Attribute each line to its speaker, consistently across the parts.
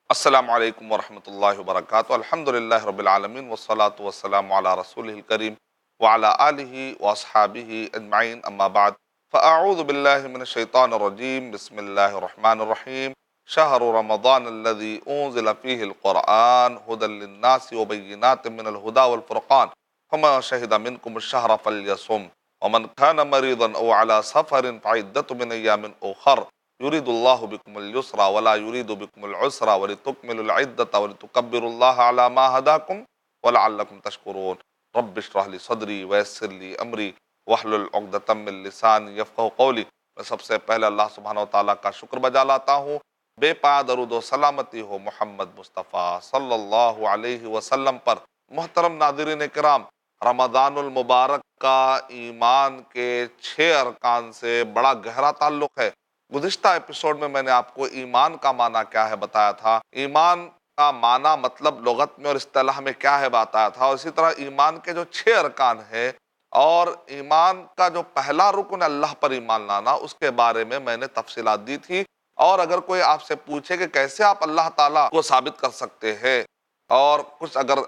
Speaker 1: السلام علیکم ورحمۃ اللہ وبرکاتہ الحمد للہ رب العالمین والصلاة والسلام علی رسول الکریم وعلی آلہ واصحابہ اجمعین اما بعد فاعوذ باللہ من الشیطان الرجیم بسم اللہ الرحمن الرحیم شہر رمضان الذی انزل فیہ القرآن ھدی للناس وبینات من الہدی والفرقان فمن شہد منکم الشہر فلیصم ومن کان مریضا او علی سفر فعدۃ من ایام اخر یرید اللہ بکم اليسر ولا یرید بکم العسر ولتکملوا العدۃ ولتکبروا اللہ علی ما ہداکم ولعلکم تشکرون رب اشرح لی صدری ویسر لی امری واحلل عقدۃ من لسانی یفقہوا قولی۔ میں سب سے پہلے اللہ سبحانہ وتعالیٰ کا شکر بجا لاتا ہوں، بے پایا درود و سلامتی ہو محمد مصطفیٰ صلی اللہ علیہ وسلم پر۔ محترم ناظرین کرام، رمضان المبارک کا ایمان کے 6 ارکان سے بڑا گہرا تعلق ہے۔ گزشتہ ایپیسوڈ میں نے آپ کو ایمان کا معنی کیا ہے بتایا تھا، ایمان کا معنی مطلب لغت میں اور اصطلاح میں کیا ہے بتایا تھا، اور اسی طرح ایمان کے جو 6 ارکان ہیں اور ایمان کا جو پہلا رکن اللہ پر ایمان لانا، اس کے بارے میں نے تفصیلات دی تھی۔ اور اگر کوئی آپ سے پوچھے کہ کیسے آپ اللہ تعالیٰ کو ثابت کر سکتے ہیں، اور کچھ اگر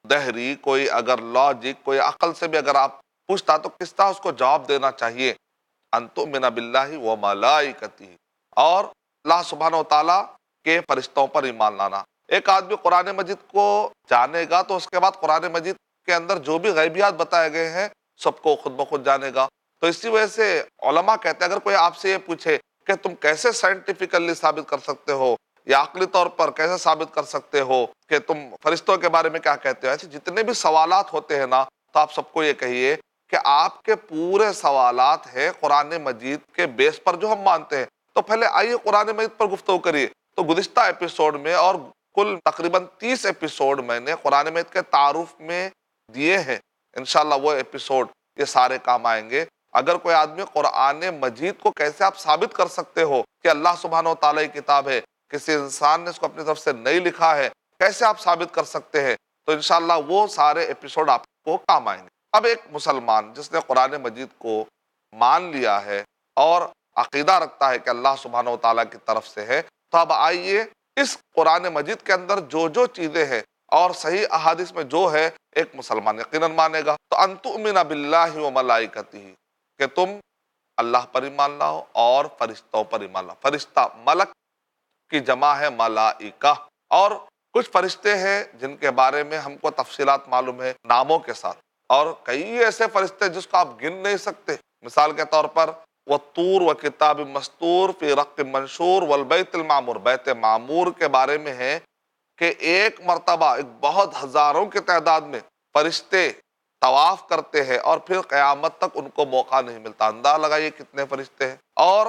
Speaker 1: دہری، کوئی اگر لاجک، کوئی عقل سے بھی اگر آپ پوچھتا تو کس طرح اس کو جواب دینا چاہیے، ان تؤمن باللہ و ملائکتہ، اور اللہ سبحانہ وتعالیٰ کے فرشتوں پر ایمان لانا۔ ایک آدمی قرآن مجید کو جانے گا تو اس کے بعد قرآن مجید کے اندر جو بھی غیبیات بتائے گئے ہیں سب کو خود بخود جانے گا۔ تو اسی وجہ سے علماء کہتے ہیں اگر کوئی آپ سے یہ پوچھے کہ تم کیسے سائنٹیفیکلی ثابت کر سکتے ہو یا عقلی طور پر کیسے ثابت کر سکتے ہو کہ تم فرشتوں کے بارے میں کیا کہتے ہو، ایسے جتنے بھی سوالات ہوتے ہیں نا، تو آپ سب کو یہ کہیے کہ آپ کے پورے سوالات ہیں قرآن مجید کے بیس پر جو ہم مانتے ہیں۔ تو پہلے آئیے قرآن مجید پر گفتگو کریے۔ تو گزشتہ ایپیسوڈ میں اور کل تقریباً 30 ایپیسوڈ میں نے قرآن مجید کے تعارف میں دیے ہیں، انشاءاللہ وہ ایپیسوڈ یہ سارے کام آئیں گے۔ اگر کوئی آدمی قرآن مجید کو کیسے آپ ثابت کر سکتے ہو کہ اللہ سبحانہ و تعالیٰ کی کتاب ہے، کسی انسان نے اس کو اپنی طرف سے نہیں لکھا ہے، کیسے آپ ثابت کر سکتے ہیں، تو انشاءاللہ وہ سارے ایپیسوڈ آپ کو کام آئیں گے۔ اب ایک مسلمان جس نے قرآن مجید کو مان لیا ہے اور عقیدہ رکھتا ہے کہ اللہ سبحانہ و تعالیٰ کی طرف سے ہے، تو اب آئیے اس قرآن مجید کے اندر جو جو چیزیں ہیں اور صحیح احادیث میں جو ہے ایک مسلمان یقیناً مانے گا۔ تو ان تؤمن باللہ و ملائکتہ، کہ تم اللہ پر ایمان لاؤ اور فرشتوں پر ایمان لاؤ۔ فرشتہ ملک کی جمع ہے ملائکہ، اور کچھ فرشتے ہیں جن کے بارے میں ہم کو تفصیلات معلوم ہے ناموں کے ساتھ، اور کئی ایسے فرشتے جس کو آپ گن نہیں سکتے۔ مثال کے طور پر والطور وکتاب مستور فی رق منشور والبیت المعمور، بیت معمور کے بارے میں ہے کہ ایک مرتبہ ایک بہت ہزاروں کی تعداد میں فرشتے طواف کرتے ہیں اور پھر قیامت تک ان کو موقع نہیں ملتا۔ اندازہ لگائیے کتنے فرشتے ہیں، اور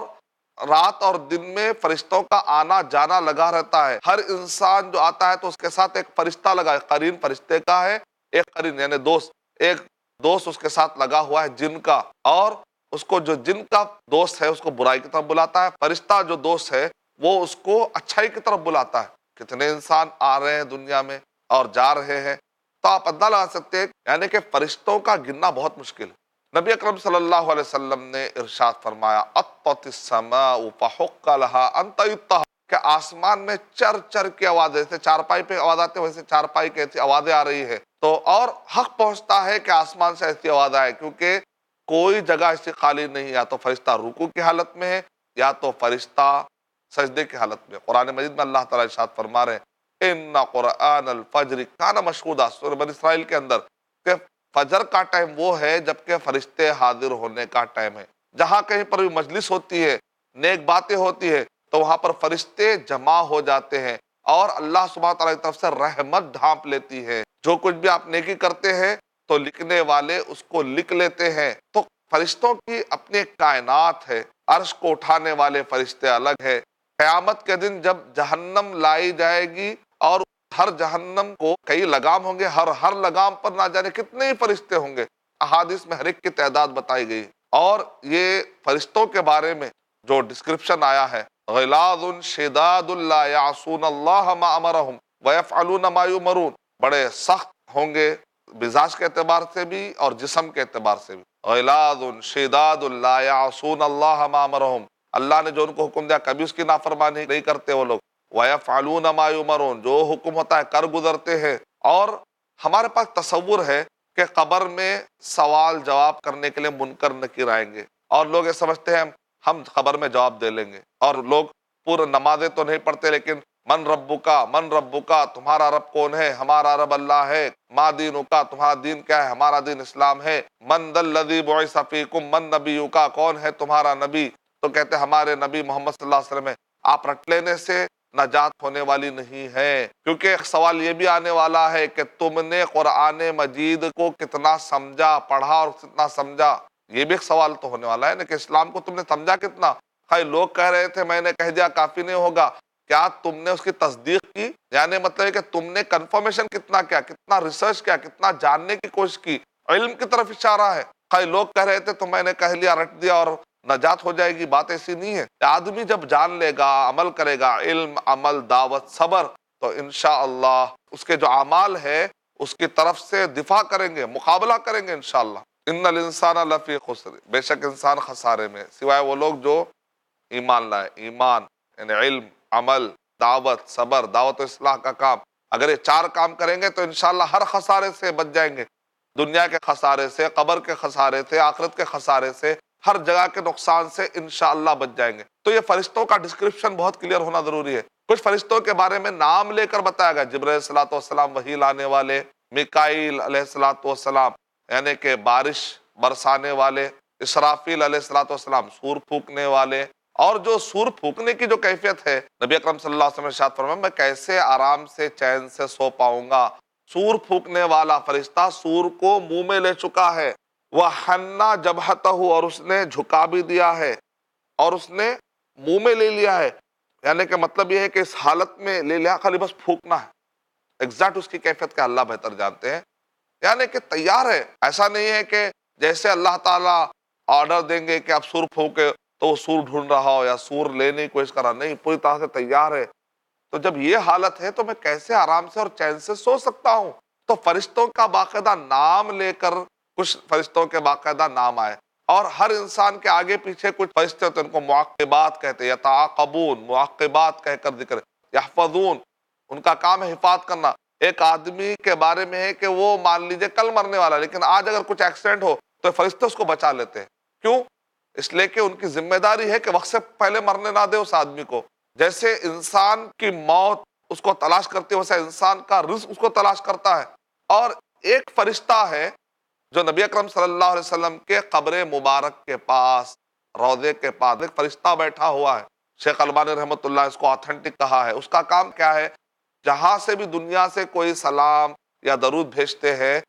Speaker 1: رات اور دن میں فرشتوں کا آنا جانا لگا رہتا ہے۔ ہر انسان جو آتا ہے تو اس کے ساتھ ایک فرشتہ لگا ہے، قرین فرشتے کا ہے، ایک قرین یعنی دوست، ایک دوست اس کے ساتھ لگا ہوا ہے جن کا، اور اس کو جو جن کا دوست ہے اس کو برائی کی طرف بلاتا ہے، فرشتہ جو دوست ہے وہ اس کو اچھائی کی طرف بلاتا ہے۔ کتنے انسان آ رہے ہیں دنیا میں اور جا رہے ہیں، تو آپ اندازہ لگا سکتے ہیں یعنی کہ فرشتوں کا گننا بہت مشکل ہے۔ نبی اکرم صلی اللہ علیہ وسلم نے ارشاد فرمایا اطت السماء فحق لها ان تطہ، کہ آسمان میں چر چر کی آواز، جیسے چارپائی پہ آواز آتے ویسے چارپائی کی ایسی آوازیں آ رہی ہے، تو اور حق پہنچتا ہے کہ آسمان سے ایسی آواز آئے، کیونکہ کوئی جگہ ایسی خالی نہیں، یا تو فرشتہ رکوع کی حالت میں ہے یا تو فرشتہ سجدے کی حالت میں۔ قرآن مجید میں اللہ تعالیٰ ارشاد فرما رہے ہیں ان قرآن الفجر کان مشہودا، سورہ بنی اسرائیل کے اندر، کہ فجر کا ٹائم وہ ہے جبکہ فرشتے حاضر ہونے کا ٹائم ہے۔ جہاں کہیں پر بھی مجلس ہوتی ہے، نیک باتیں ہوتی ہے، تو وہاں پر فرشتے جمع ہو جاتے ہیں اور اللہ سبحانہ تعالیٰ کی طرف سے رحمت ڈھانپ لیتی ہے۔ جو کچھ بھی آپ نیکی کرتے ہیں تو لکھنے والے اس کو لکھ لیتے ہیں۔ تو فرشتوں کی اپنی ایک کائنات ہے، عرش کو اٹھانے والے فرشتے الگ ہے۔ قیامت کے دن جب جہنم لائی جائے گی اور ہر جہنم کو کئی لگام ہوں گے، ہر لگام پر نہ جانے کتنے ہی فرشتے ہوں گے، احادیث میں ہر ایک کی تعداد بتائی گئی۔ اور یہ فرشتوں کے بارے میں جو ڈسکرپشن آیا ہے، غلاظ شداد لا یعصون اللہ ما امرہم ویفعلون ما یؤمرون، بڑے سخت ہوں گے مزاج کے اعتبار سے بھی اور جسم کے اعتبار سے بھی۔ غلاظ شداد لا یعصون اللہ ما امرہم، اللہ نے جو ان کو حکم دیا کبھی اس کی نافرمانی نہیں کرتے وہ لوگ۔ وَيَفْعَلُونَ مَا يُؤْمَرُونَ، جو حکم ہوتا ہے کر گزرتے ہیں۔ اور ہمارے پاس تصور ہے کہ قبر میں سوال جواب کرنے کے لیے منکر نکیر آئیں گے، اور لوگ یہ سمجھتے ہیں ہم قبر میں جواب دے لیں گے، اور لوگ پورے نمازیں تو نہیں پڑھتے لیکن من ربکا من ربکا، تمہارا رب کون ہے؟ ہمارا رب اللہ ہے۔ ما دینکا، تمہارا دین کیا ہے؟ ہمارا دین اسلام ہے۔ من ذا الذی بعث فیکم، من نبیکا، کون ہے تمہارا نبی؟ تو کہتے ہیں ہمارے نبی محمد صلی اللہ علیہ وسلم ہے۔ آپ رٹ لینے سے نجات ہونے والی نہیں ہے، کیونکہ ایک سوال یہ بھی آنے والا ہے کہ تم نے قرآن مجید کو کتنا سمجھا، پڑھا اور کتنا سمجھا۔ یہ بھی ایک سوال تو ہونے والا ہے نا کہ اسلام کو تم نے سمجھا کتنا؟ خیر لوگ کہہ رہے تھے میں نے کہہ دیا کافی نہیں ہوگا، کیا تم نے اس کی تصدیق کی؟ یعنی مطلب ہے کہ تم نے کنفرمیشن کتنا کیا، کتنا ریسرچ کیا، کتنا جاننے کی کوشش کی؟ علم کی طرف اشارہ ہے۔ خیر لوگ کہہ رہے تھے تو میں نے کہہ لیا، رٹ دیا اور نجات ہو جائے گی، بات ایسی نہیں ہے۔ آدمی جب جان لے گا، عمل کرے گا، علم، عمل، دعوت، صبر، تو انشاءاللہ اس کے جو اعمال ہے اس کی طرف سے دفاع کریں گے، مقابلہ کریں گے انشاءاللہ۔ ان الانسان لفی خسر، بے شک انسان خسارے میں، سوائے وہ لوگ جو ایمان لائے۔ ایمان یعنی علم، عمل، دعوت، صبر، دعوت و اصلاح کا کام، اگر یہ چار کام کریں گے تو انشاءاللہ ہر خسارے سے بچ جائیں گے، دنیا کے خسارے سے، قبر کے خسارے سے، آخرت کے خسارے سے، ہر جگہ کے نقصان سے انشاءاللہ بچ جائیں گے۔ تو یہ فرشتوں کا ڈسکرپشن بہت کلیئر ہونا ضروری ہے۔ کچھ فرشتوں کے بارے میں نام لے کر بتایا گیا، جبرائیل علیہ الصلوۃ والسلام وحی لانے والے، میکائیل علیہ الصلوۃ والسلام یعنی کہ بارش برسانے والے، اسرافیل علیہ الصلوۃ والسلام سور پھونکنے والے، اور جو سور پھونکنے کی جو کیفیت ہے، نبی اکرم صلی اللہ علیہ وسلم نے ارشاد فرمایا میں کیسے آرام سے چین سے سو پاؤں گا؟ سور پھونکنے والا فرشتہ سور کو منہ میں لے چکا ہے، وَحَنَّا جَبْهَتَهُ، اور اس نے جھکا بھی دیا ہے اور اس نے منہ میں لے لیا ہے، یعنی کہ مطلب یہ ہے کہ اس حالت میں لے لیا، خالی بس پھونکنا ہے۔ ایگزیکٹ اس کی کیفیت کا اللہ بہتر جانتے ہیں، یعنی کہ تیار ہے۔ ایسا نہیں ہے کہ جیسے اللہ تعالیٰ آرڈر دیں گے کہ آپ سور پھونکے تو وہ سور ڈھونڈ رہا ہو یا سور لینے کی کوشش کر رہا، نہیں، پوری طرح سے تیار ہے۔ تو جب یہ حالت ہے تو میں کیسے آرام سے اور چین سے سو سکتا ہوں؟ تو فرشتوں کا باقاعدہ نام لے کر، کچھ فرشتوں کے باقاعدہ نام آئے، اور ہر انسان کے آگے پیچھے کچھ فرشتے ہوتے ہیں، ان کو معقبات کہتے ہیں، یتعاقبون، معقبات کہہ کر ذکر، یحفظون، ان کا کام ہے حفاظت کرنا۔ ایک آدمی کے بارے میں ہے کہ وہ مان لیجئے کل مرنے والا ہے، لیکن آج اگر کچھ ایکسیڈنٹ ہو تو فرشتے اس کو بچا لیتے ہیں۔ کیوں؟ اس لیے کہ ان کی ذمہ داری ہے کہ وقت سے پہلے مرنے نہ دے اس آدمی کو۔ جیسے انسان کی موت اس کو تلاش کرتی ہے، ویسے انسان کا رزق اس کو تلاش کرتا ہے۔ اور ایک فرشتہ ہے جو نبی اکرم صلی اللہ علیہ وسلم کے قبر مبارک کے پاس، روضے کے پاس ایک فرشتہ بیٹھا ہوا ہے۔ شیخ البانی رحمۃ اللہ اس کو آتھینٹک کہا ہے۔ اس کا کام کیا ہے؟ جہاں سے بھی دنیا سے کوئی سلام یا درود بھیجتے ہیں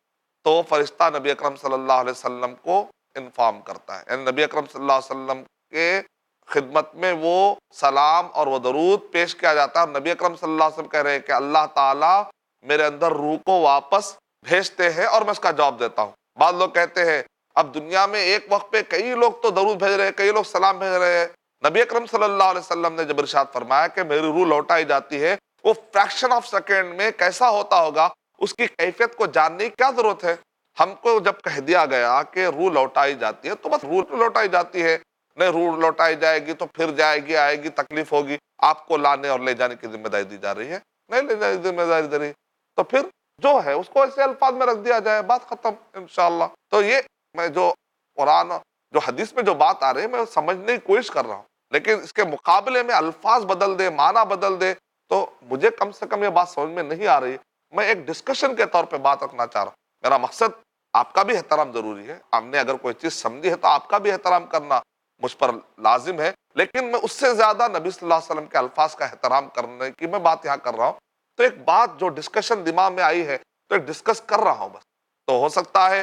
Speaker 1: تو وہ فرشتہ نبی اکرم صلی اللہ علیہ وسلم کو انفارم کرتا ہے، یعنی نبی اکرم صلی اللہ علیہ وسلم کے خدمت میں وہ سلام اور وہ درود پیش کیا جاتا ہے۔ اور نبی اکرم صلی اللہ علیہ وسلم کہہ رہے ہیں کہ اللہ تعالیٰ میرے اندر روح کو واپس بھیجتے ہیں اور میں اس کا جواب دیتا ہوں۔ بعض لوگ کہتے ہیں اب دنیا میں ایک وقت پہ کئی لوگ تو درود بھیج رہے ہیں، کئی لوگ سلام بھیج رہے ہیں۔ نبی اکرم صلی اللہ علیہ وسلم نے جب ارشاد فرمایا کہ میری روح لوٹائی جاتی ہے، وہ فریکشن آف سیکنڈ میں کیسا ہوتا ہوگا، اس کی کیفیت کو جاننے کی کیا ضرورت ہے؟ ہم کو جب کہہ دیا گیا کہ روح لوٹائی جاتی ہے تو بس روح لوٹائی جاتی ہے، نہیں روح لوٹائی جائے گی تو پھر جائے گی، آئے گی، تکلیف ہوگی، آپ کو لانے اور لے جانے کی ذمہ داری دی جا رہی ہے، نہیں لے جانے کی ذمہ داری دی رہی، تو پھر جو ہے اس کو ایسے الفاظ میں رکھ دیا جائے، بات ختم انشاءاللہ۔ تو یہ میں جو قرآن جو حدیث میں جو بات آ رہی ہے میں سمجھنے کی کوشش کر رہا ہوں، لیکن اس کے مقابلے میں الفاظ بدل دے، معنی بدل دے، تو مجھے کم سے کم یہ بات سمجھ میں نہیں آ رہی۔ میں ایک ڈسکشن کے طور پہ بات رکھنا چاہ رہا ہوں۔ میرا مقصد آپ کا بھی احترام ضروری ہے، آپ نے اگر کوئی چیز سمجھی ہے تو آپ کا بھی احترام کرنا مجھ پر لازم ہے، لیکن میں اس سے زیادہ نبی صلی اللہ علیہ وسلم کے الفاظ کا احترام کرنے کی میں بات یہاں کر رہا ہوں۔ تو ایک بات جو ڈسکشن دماغ میں آئی ہے تو ایک ڈسکس کر رہا ہوں بس، تو ہو سکتا ہے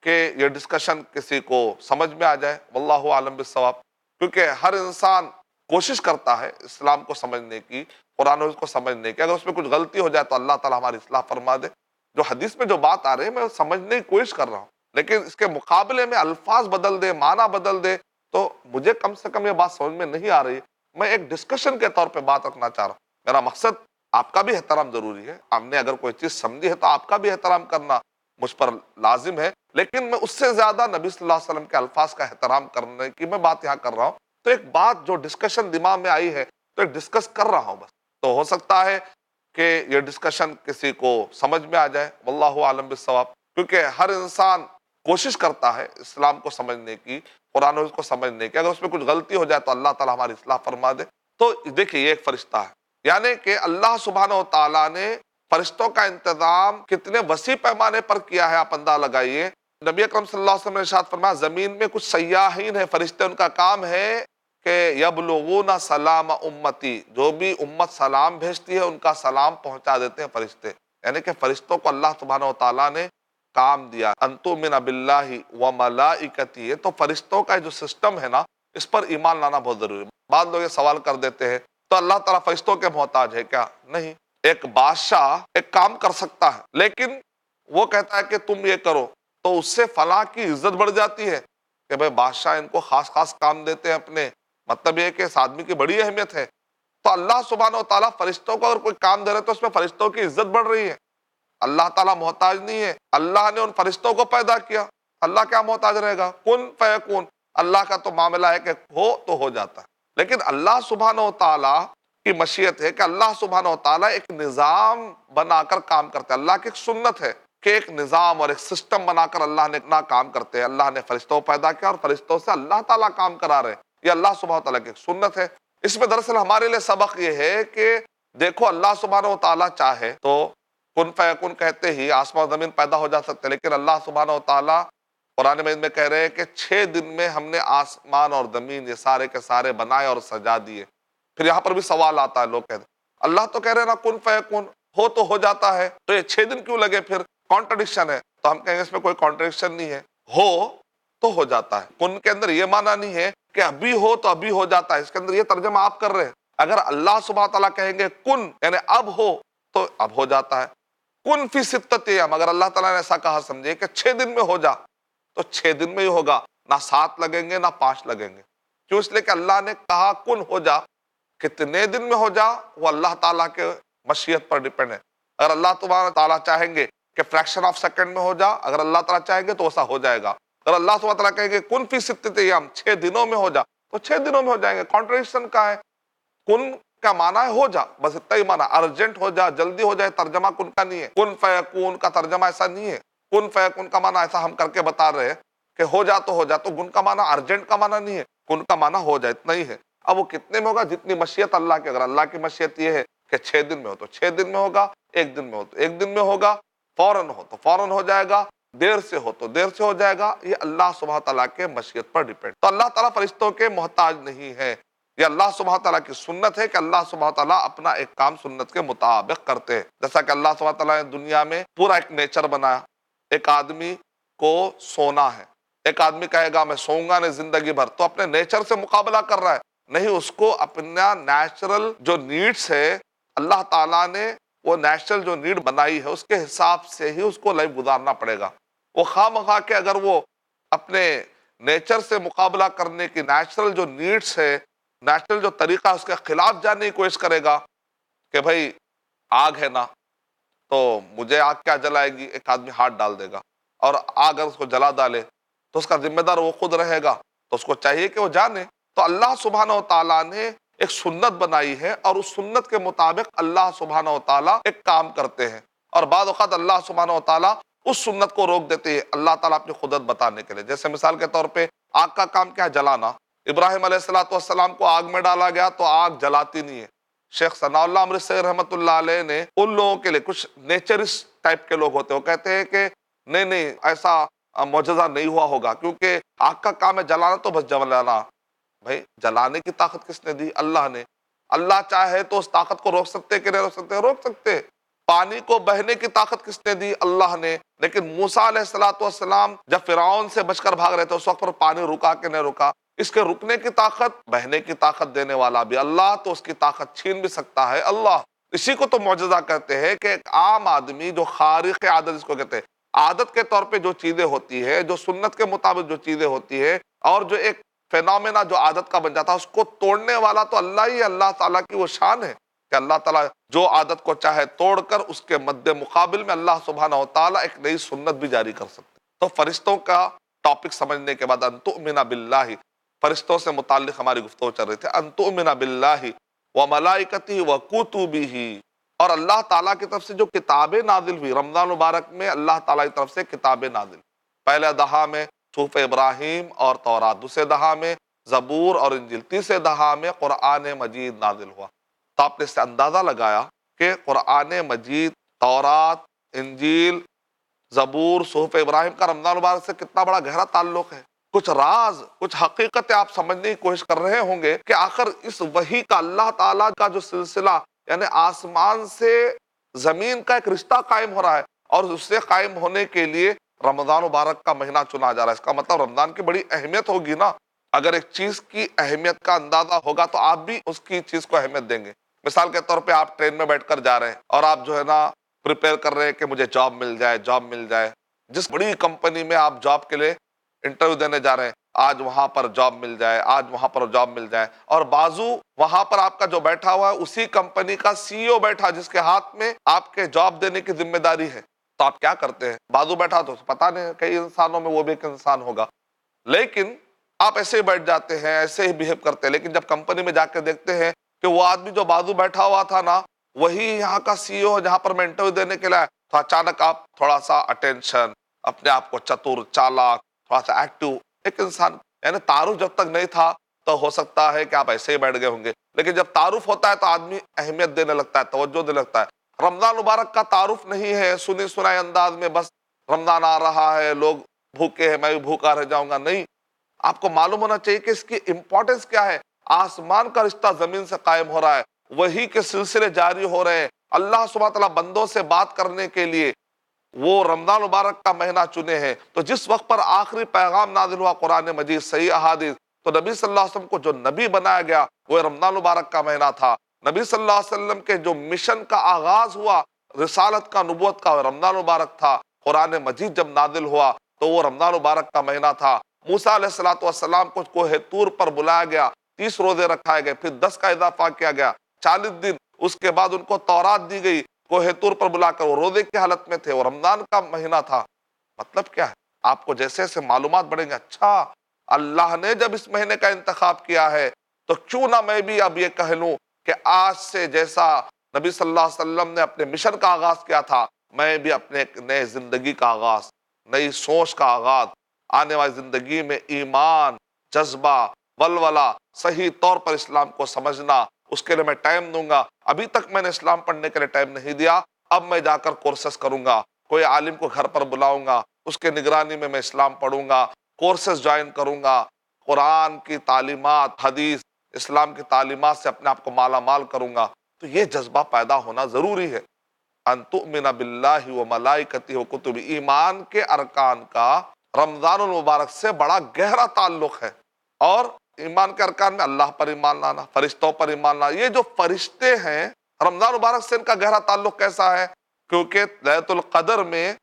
Speaker 1: کہ یہ ڈسکشن کسی کو سمجھ میں آ جائے، واللہ عالم بالصواب، کیونکہ ہر انسان کوشش کرتا ہے اسلام کو سمجھنے کی، قرآن و حدیث کو سمجھنے کی، اگر اس میں کچھ غلطی ہو جائے تو اللہ تعالیٰ ہماری اصلاح فرما دے۔ جو حدیث میں جو بات آ رہی ہے میں سمجھنے کی کوشش کر رہا ہوں، لیکن اس کے مقابلے میں الفاظ بدل دے، معنی بدل دے، تو مجھے کم سے کم یہ بات سمجھ میں نہیں آ رہی۔ میں ایک ڈسکشن کے طور پہ بات رکھنا چاہ رہا ہوں۔ میرا مقصد آپ کا بھی احترام ضروری ہے، آپ نے اگر کوئی چیز سمجھی ہے تو آپ کا بھی احترام کرنا مجھ پر لازم ہے، لیکن میں اس سے زیادہ نبی صلی اللہ علیہ وسلم کے الفاظ کا احترام کرنے کی میں بات یہاں کر رہا ہوں۔ تو ایک بات جو ڈسکشن دماغ میں آئی ہے تو ایک ڈسکس کر رہا ہوں بس، تو ہو سکتا ہے کہ یہ ڈسکشن کسی کو سمجھ میں آ جائے، واللہ عالم بالصواب، کیونکہ ہر انسان کوشش کرتا ہے اسلام کو سمجھنے کی، قرآن و حدیث کو سمجھنے کی، اگر اس میں کچھ غلطی ہو جائے تو اللہ تعالیٰ ہماری اصلاح فرما دے۔ تو دیکھیے یہ ایک فرشتہ ہے، یعنی کہ اللہ سبحانہ و تعالیٰ نے فرشتوں کا انتظام کتنے وسیع پیمانے پر کیا ہے، آپ اندازہ لگائیے۔ نبی اکرم صلی اللہ علیہ وسلم نے ارشاد فرمایا زمین میں کچھ سیاحین ہیں فرشتے، ان کا کام ہے کہ یبلغون سلام امتی، جو بھی امت سلام بھیجتی ہے ان کا سلام پہنچا دیتے ہیں فرشتے، یعنی کہ فرشتوں کو اللہ سبحانہ و تعالیٰ نے کام دیا، ان تؤمن باللہ و ملائکتہ۔ تو فرشتوں کا جو سسٹم ہے نا، اس پر ایمان لانا بہت ضروری ہے۔ بعض لوگ یہ سوال کر دیتے ہیں تو اللہ تعالیٰ فرشتوں کے محتاج ہے کیا؟ نہیں، ایک بادشاہ ایک کام کر سکتا ہے لیکن وہ کہتا ہے کہ تم یہ کرو، تو اس سے فلاں کی عزت بڑھ جاتی ہے کہ بھئی بادشاہ ان کو خاص خاص کام دیتے ہیں اپنے، مطلب یہ کہ اس آدمی کی بڑی اہمیت ہے۔ تو اللہ سبحانہ و تعالیٰ فرشتوں کو اگر کوئی کام دے رہے تو اس میں فرشتوں کی عزت بڑھ رہی ہے۔ اللہ تعالیٰ محتاج نہیں ہے، اللہ نے ان فرشتوں کو پیدا کیا، اللہ کیا محتاج رہے گا؟ کن فیکون، اللہ کا تو معاملہ ہے کہ ہو تو ہو جاتا ہے۔ لیکن اللہ سبحانہ و تعالیٰ کی مشیت ہے کہ اللہ سبحانہ و تعالیٰ ایک نظام بنا کر کام کرتے ہیں، اللہ کی ایک سنت ہے کہ ایک نظام اور ایک سسٹم بنا کر اللہ نے اتنا کام کرتے ہیں۔ اللہ نے فرشتوں کو پیدا کیا اور فرشتوں سے اللہ تعالیٰ کام کرا رہے ہیں، یہ اللہ سبحانہ و تعالیٰ کی ایک سنت ہے۔ اس میں دراصل ہمارے لیے سبق یہ ہے کہ دیکھو اللہ سبحانہ و تعالیٰ چاہے تو کن فیکون کہتے ہی آسمان و زمین پیدا ہو جا سکتے، لیکن اللہ سبحانہ و تعالیٰ قرآن مجید میں کہہ رہے ہیں کہ 6 دن میں ہم نے آسمان اور زمین یہ سارے کے سارے بنائے اور سجا دیے۔ پھر یہاں پر بھی سوال آتا ہے، لوگ کہتے ہیں اللہ تو کہہ رہے ہیں نا کن فیکون، ہو تو ہو جاتا ہے، تو یہ 6 دن کیوں لگے؟ پھر کانٹرڈکشن ہے۔ تو ہم کہیں گے اس میں کوئی کانٹرڈکشن نہیں ہے، ہو تو ہو جاتا ہے۔ کن کے اندر یہ معنی نہیں ہے کہ ابھی ہو تو ابھی ہو جاتا ہے، اس کے اندر یہ ترجمہ آپ کر رہے ہیں۔ اگر اللہ سبحانہ تعالیٰ کہیں گے کن یعنی اب ہو تو اب ہو جاتا ہے۔ کن فی ستۃ ایام، اگر اللہ تعالیٰ نے ایسا کہا سمجھے کہ 6 دن میں ہو جا تو 6 دن میں ہی ہوگا، نہ 7 لگیں گے نہ 5 لگیں گے۔ کیوں؟ اس لیے کہ اللہ نے کہا کن ہو جا، کتنے دن میں ہو جا وہ اللہ تعالیٰ کے مشیت پر ڈیپینڈ ہے۔ اگر اللہ تبارک تعالیٰ چاہیں گے کہ فریکشن آف سیکنڈ میں ہو جا، اگر اللہ تعالیٰ چاہیں گے تو ایسا ہو جائے گا۔ اگر اللہ سبحانہ تعالیٰ کہیں گے کن فی ستۃ ایام، 6 دنوں میں ہو جا تو 6 دنوں میں ہو جائیں گے۔ کانٹرڈکشن کا ہے؟ کن کا معنی ہے ہو جا، بس اتنا ہی معنی، ارجنٹ ہو جا، جلدی ہو جائے، ترجمہ کن کا نہیں ہے۔ کن فیکون کا ترجمہ ایسا نہیں ہے۔ کن فیکون کا معنی ایسا ہم کر کے بتا رہے ہیں کہ ہو جا تو ہو جا، تو کن کا معنی ارجنٹ کا معنی نہیں ہے، کن کا معنی ہو جائے، اتنا ہی ہے۔ اب وہ کتنے میں ہوگا؟ جتنی مشیت اللہ کی، اگر اللہ کی مشیت یہ ہے کہ 6 دن میں ہو تو 6 دن میں ہوگا، 1 دن میں ہو تو 1 دن میں ہوگا، فوراً ہو تو فوراً ہو جائے گا، دیر سے ہو تو دیر سے ہو جائے گا۔ یہ اللہ سبحانہ تعالیٰ کے مشیت پر ڈیپینڈ۔ تو اللہ تعالیٰ فرشتوں کے محتاج نہیں ہے، یہ اللہ سبحانہ تعالیٰ کی سنت ہے کہ اللہ سبحانہ تعالیٰ اپنا ایک کام سنت کے مطابق کرتے ہیں۔ جیسا کہ اللہ سبحانہ تعالیٰ نے دنیا میں پورا ایک نیچر بنایا۔ ایک آدمی کو سونا ہے، ایک آدمی کہے گا میں سوؤں گا نہیں زندگی بھر، تو اپنے نیچر سے مقابلہ کر رہا ہے، نہیں، اس کو اپنا نیچرل جو نیڈس ہے اللہ تعالیٰ نے وہ نیچرل جو نیڈ بنائی ہے اس کے حساب سے ہی اس کو لائف گزارنا پڑے گا۔ وہ خواہ مخواہ کے اگر وہ اپنے نیچر سے مقابلہ کرنے کی نیچرل جو نیڈس ہے، نیچرل جو طریقہ اس کے خلاف جانے کی کوشش کرے گا کہ بھائی آگ ہے نا تو مجھے آگ کیا جلائے گی، ایک آدمی ہاتھ ڈال دے گا اور آگ اگر اس کو جلا ڈالے تو اس کا ذمہ دار وہ خود رہے گا، تو اس کو چاہیے کہ وہ جانے۔ تو اللہ سبحانہ و تعالیٰ نے ایک سنت بنائی ہے اور اس سنت کے مطابق اللہ سبحانہ و تعالیٰ ایک کام کرتے ہیں، اور بعض اوقات اللہ سبحانہ و تعالیٰ اس سنت کو روک دیتے ہیں اللہ تعالیٰ اپنی قدرت بتانے کے لیے۔ جیسے مثال کے طور پہ آگ کا کام کیا ہے؟ جلانا۔ ابراہیم علیہ السلام کو آگ میں ڈالا گیا تو آگ جلاتی نہیں ہے۔ شیخ ثناء اللہ امرتسری رحمۃ اللہ علیہ نے ان لوگوں کے لیے، کچھ نیچرسٹ ٹائپ کے لوگ ہوتے ہیں، وہ کہتے ہیں کہ نہیں ایسا معجزہ نہیں ہوا ہوگا، کیونکہ آگ کا کام ہے جلانا، تو بس جلانا۔ بھائی جلانے کی طاقت کس نے دی؟ اللہ نے۔ اللہ چاہے تو اس طاقت کو روک سکتے کہ نہیں روک سکتے؟ روک سکتے۔ پانی کو بہنے کی طاقت کس نے دی؟ اللہ نے۔ لیکن موسیٰ علیہ السلام جب فرعون سے بچ کر بھاگ رہے تھے اس وقت پر پانی رکا کہ نہیں رکا؟ اس کے رکنے کی طاقت، بہنے کی طاقت دینے والا بھی اللہ، تو اس کی طاقت چھین بھی سکتا ہے اللہ۔ اسی کو تو معجزہ کہتے ہیں کہ ایک عام آدمی جو خارق عادت اس کو کہتے ہیں، عادت کے طور پہ جو چیزیں ہوتی ہے، جو سنت کے مطابق جو چیزیں ہوتی ہے، اور جو ایک فینومینا جو عادت کا بن جاتا ہے، اس کو توڑنے والا تو اللہ ہی ہے۔ اللہ تعالیٰ کی وہ شان ہے کہ اللہ تعالیٰ جو عادت کو چاہے توڑ کر اس کے مد مقابل میں اللہ سبحانہ و تعالیٰ ایک نئی سنت بھی جاری کر سکتے۔ تو فرشتوں کا ٹاپک سمجھنے کے بعد ان تؤمن باللہ، فرشتوں سے متعلق ہماری گفتگو چل رہی تھی، ان تؤمن باللہ، وملائکتہ وکتبہ، اور اللہ تعالیٰ کی طرف سے جو کتابیں نازل ہوئی رمضان مبارک میں، اللہ تعالیٰ کی طرف سے کتابیں نازل، پہلے دہا میں صحف ابراہیم اور تورات، دوسرے دہا میں زبور اور انجیل، تیسرے دہا میں قرآن مجید نازل ہوا۔ تو آپ نے اس سے اندازہ لگایا کہ قرآن مجید، تورات، انجیل، زبور، صحف ابراہیم کا رمضان مبارک سے کتنا بڑا گہرا تعلق ہے۔ کچھ راز، کچھ حقیقتیں آپ سمجھنے کی کوشش کر رہے ہوں گے کہ آخر اس وحی کا، اللہ تعالیٰ کا جو سلسلہ، یعنی آسمان سے زمین کا ایک رشتہ قائم ہو رہا ہے، اور اس سے قائم ہونے کے لیے رمضان مبارک کا مہینہ چنا جا رہا ہے، اس کا مطلب رمضان کی بڑی اہمیت ہوگی نا۔ اگر ایک چیز کی اہمیت کا اندازہ ہوگا تو آپ بھی اس کی چیز کو اہمیت دیں گے۔ مثال کے طور پہ آپ ٹرین میں بیٹھ کر جا رہے ہیں اور آپ جو ہے نا پریپیئر کر رہے ہیں کہ مجھے جاب مل جائے، جاب مل جائے۔ جس بڑی کمپنی میں آپ جاب کے لیے انٹرویو دینے جا رہے ہیں، آج وہاں پر جاب مل جائے، آج وہاں پر جاب مل جائے، اور بازو وہاں پر آپ کا جو بیٹھا ہوا ہے اسی کمپنی کا سی او بیٹھا جس کے ہاتھ میں آپ کے جاب دینے کی ذمہ داری ہے، تو آپ کیا کرتے ہیں؟ بازو بیٹھا تو پتہ نہیں، کئی انسانوں میں وہ بھی ایک انسان ہوگا، لیکن آپ ایسے ہی بیٹھ جاتے ہیں، ایسے ہی بیہیو کرتے ہیں۔ لیکن جب کمپنی میں جا کے دیکھتے ہیں کہ وہ آدمی جو بازو بیٹھا ہوا تھا نا، وہی یہاں کا سی او جہاں پر میں انٹرویو دینے کے لیے، تو اچانک آپ تھوڑا سا اٹینشن، اپنے آپ کو چتر، چالاک، تھوڑا سا ایکٹیو ایک انسان، یعنی تعارف جب تک نہیں تھا تو ہو سکتا ہے کہ آپ ایسے ہی بیٹھ گئے ہوں گے، لیکن جب تعارف ہوتا ہے تو آدمی اہمیت دینے لگتا ہے، توجہ دینے لگتا ہے۔ رمضان مبارک کا تعارف نہیں ہے سنی سنائی انداز میں، بس رمضان آ رہا ہے، لوگ بھوکے ہیں، میں بھی بھوکا رہ جاؤں گا، نہیں۔ آپ کو معلوم ہونا چاہیے کہ اس کی امپورٹنس کیا ہے۔ آسمان کا رشتہ زمین سے قائم ہو رہا ہے، وہی کے سلسلے جاری ہو رہے ہیں، اللہ سبحانہ تعالیٰ بندوں سے بات کرنے کے لیے وہ رمضان مبارک کا مہینہ چنے ہیں۔ تو جس وقت پر آخری پیغام نازل ہوا قرآن مجید، صحیح احادیث، تو نبی صلی اللہ علیہ وسلم کو جو نبی بنایا گیا وہ رمضان مبارک کا مہینہ تھا۔ نبی صلی اللہ علیہ وسلم کے جو مشن کا آغاز ہوا، رسالت کا، نبوت کا، رمضان مبارک تھا۔ قرآن مجید جب نازل ہوا تو وہ رمضان مبارک کا مہینہ تھا۔ موسیٰ علیہ الصلوۃ والسلام کو کوہ طور پر بلایا گیا، 30 روزے رکھائے گئے، پھر 10 کا اضافہ کیا گیا، 40 دن، اس کے بعد ان کو تورات دی گئی، کوہ طور پر بلا کر وہ روزے کی حالت میں تھے، وہ رمضان کا مہینہ تھا۔ مطلب کیا ہے؟ آپ کو جیسے جیسے معلومات بڑھیں گے، اچھا اللہ نے جب اس مہینے کا انتخاب کیا ہے تو کیوں نہ میں بھی اب یہ کہہ لوں کہ آج سے جیسا نبی صلی اللہ علیہ وسلم نے اپنے مشن کا آغاز کیا تھا، میں بھی اپنے ایک نئے زندگی کا آغاز، نئی سوچ کا آغاز، آنے والی زندگی میں ایمان، جذبہ، ولولہ، صحیح طور پر اسلام کو سمجھنا، اس کے لیے میں ٹائم دوں گا۔ ابھی تک میں نے اسلام پڑھنے کے لیے ٹائم نہیں دیا، اب میں جا کر کورسز کروں گا، کوئی عالم کو گھر پر بلاؤں گا، اس کے نگرانی میں اسلام پڑھوں گا، کورسز جوائن کروں گا، قرآن کی تعلیمات، حدیث، اسلام کی تعلیمات سے اپنے آپ کو مالا مال کروں گا۔ تو یہ جذبہ پیدا ہونا ضروری ہے۔ ان تؤمن باللہ و ملائکتہ و کتب، ایمان کے ارکان کا رمضان المبارک سے بڑا گہرا تعلق ہے۔ اور ایمان کے ارکان میں اللہ پر ایمان لانا، فرشتوں پر ایمان لانا، یہ جو فرشتے ہیں رمضان مبارک سے ان کا گہرا تعلق کیسا ہے؟ کیونکہ لیلۃ القدر میں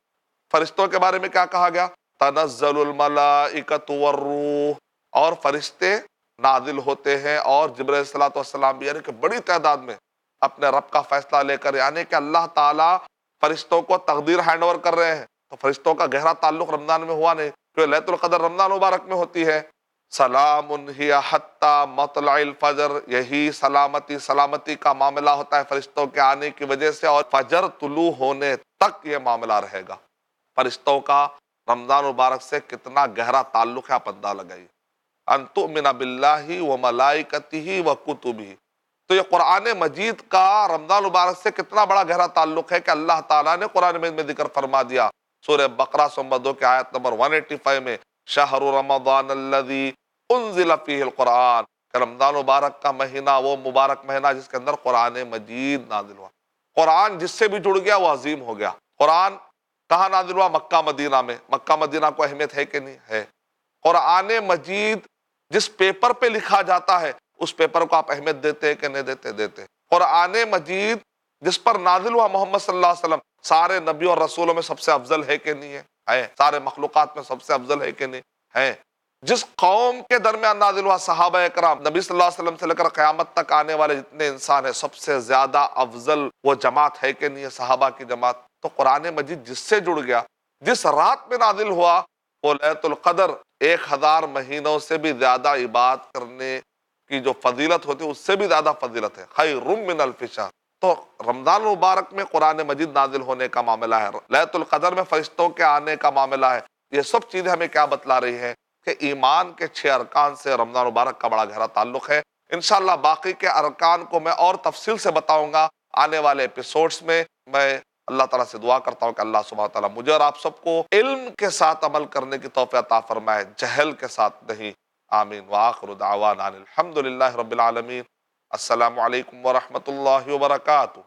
Speaker 1: فرشتوں کے بارے میں کیا کہا گیا؟ تنزل الملائکۃ والروح، اور فرشتے نازل ہوتے ہیں، اور جبرائیل علیہ الصلوۃ والسلام بھی، یعنی کہ بڑی تعداد میں اپنے رب کا فیصلہ لے کر، یعنی کہ اللہ تعالیٰ فرشتوں کو تقدیر ہینڈ اوور کر رہے ہیں۔ تو فرشتوں کا گہرا تعلق رمضان میں ہوا نہیں، کیونکہ لیلۃ القدر رمضان مبارک میں ہوتی ہے۔ سلام ہی حتی مطلع الفجر، یہی سلامتی کا معاملہ ہوتا ہے فرشتوں کے آنے کی وجہ سے، اور فجر طلوع ہونے تک یہ معاملہ رہے گا۔ فرشتوں کا رمضان مبارک سے کتنا گہرا تعلق ہے، آپ اندازہ لگائیے۔ ان تؤمن باللہ و ملائکتہ و کتبہ، تو یہ قرآن مجید کا رمضان مبارک سے کتنا بڑا گہرا تعلق ہے کہ اللہ تعالیٰ نے قرآن مجید میں ذکر فرما دیا، سورہ بقرہ سورہ 2 کے آیت نمبر 185 میں، شہر رمضان الذی انزل فیہ القرآن، کہ رمضان مبارک کا مہینہ وہ مبارک مہینہ جس کے اندر قرآن مجید نازل ہوا۔ قرآن جس سے بھی جڑ گیا وہ عظیم ہو گیا۔ قرآن کہاں نازل ہوا؟ مکہ مدینہ میں۔ مکہ مدینہ کو اہمیت ہے کہ نہیں ہے؟ قرآن مجید جس پیپر پہ لکھا جاتا ہے اس پیپر کو آپ اہمیت دیتے ہیں کہ نہیں دیتے؟ دیتے۔ قرآن مجید جس پر نازل ہوا محمد صلی اللہ علیہ وسلم، سارے نبی اور رسولوں میں سب سے افضل ہے کہ نہیں ہے؟ سارے مخلوقات میں سب سے افضل ہے کہ نہیں ہے؟ جس قوم کے درمیان نازل ہوا، صحابہ اکرام، نبی صلی اللہ علیہ وسلم سے لے کر قیامت تک آنے والے جتنے انسان ہیں، سب سے زیادہ افضل وہ جماعت ہے کہ نہیں ہے؟ صحابہ کی جماعت۔ تو قرآن مجید جس سے جڑ گیا، جس رات میں نازل ہوا، وہ لیلۃ القدر 1000 مہینوں سے بھی زیادہ عبادت کرنے کی جو فضیلت ہوتی ہے اس سے بھی زیادہ فضیلت ہے، خیر من الف شہر۔ تو رمضان المبارک میں قرآن مجید نازل ہونے کا معاملہ ہے، لیلۃ القدر میں فرشتوں کے آنے کا معاملہ ہے۔ یہ سب چیزیں ہمیں کیا بتلا رہی ہیں کہ ایمان کے 6 ارکان سے رمضان المبارک کا بڑا گہرا تعلق ہے۔ انشاءاللہ باقی کے ارکان کو میں اور تفصیل سے بتاؤں گا آنے والے ایپیسوڈز میں۔ میں اللہ تعالیٰ سے دعا کرتا ہوں کہ اللہ سبحانہ تعالیٰ مجھے اور آپ سب کو علم کے ساتھ عمل کرنے کی توفیق عطا فرمائے، جہل کے ساتھ نہیں۔ آمین وآخر دعوانا الحمدللہ رب العالمین۔ السلام علیکم ورحمۃ اللہ وبرکاتہ۔